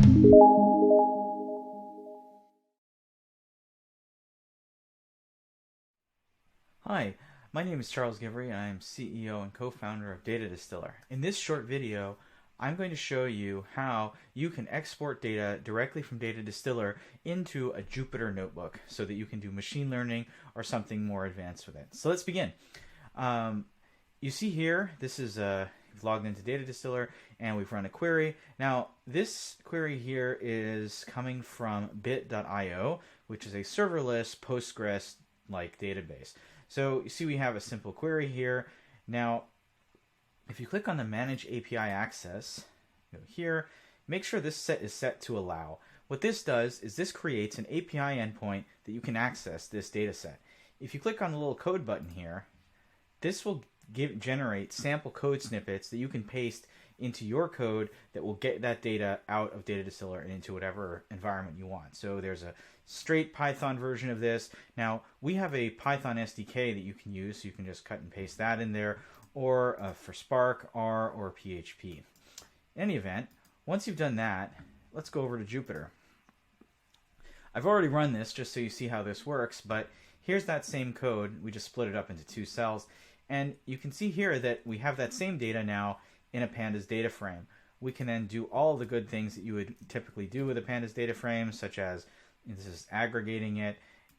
Hi, my name is Charles Givery and I am CEO and co-founder of DataDistillr. In this short video, I'm going to show you how you can export data directly from DataDistillr into a Jupyter Notebook so that you can do machine learning or something more advanced with it. So let's begin. You see here, this is we've logged into DataDistillr and we've run a query. Now, this query here is coming from bit.io, which is a serverless Postgres-like database. So you see we have a simple query here. Now, if you click on the Manage API Access, go here, make sure this is set to allow. What this does is this creates an API endpoint that you can access this data set. If you click on the little code button here, this will generate sample code snippets that you can paste into your code that will get that data out of DataDistillr and into whatever environment you want. So there's a straight Python version of this. Now, we have a Python SDK that you can use, so you can just cut and paste that in there, or for Spark, R, or PHP. In any event, once you've done that, let's go over to Jupyter. I've already run this just so you see how this works, but here's that same code. We just split it up into two cells. And you can see here that we have that same data now in a pandas data frame. We can then do all the good things that you would typically do with a pandas data frame, such as this is aggregating it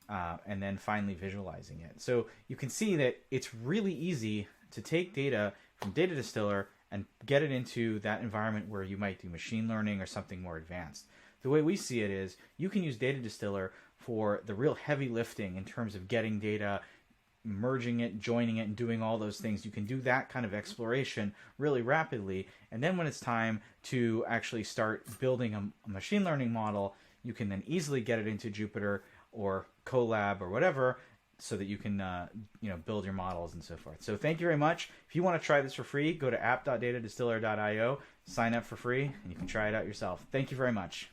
and then finally visualizing it. So you can see that it's really easy to take data from DataDistillr and get it into that environment where you might do machine learning or something more advanced. The way we see it is you can use DataDistillr for the real heavy lifting in terms of getting data, merging it, joining it, and doing all those things. You can do that kind of exploration really rapidly, and then when it's time to actually start building a machine learning model, you can then easily get it into Jupyter or Colab or whatever, so that you can build your models and so forth. So thank you very much. If you want to try this for free, go to app.datadistillr.io, sign up for free, and you can try it out yourself. Thank you very much.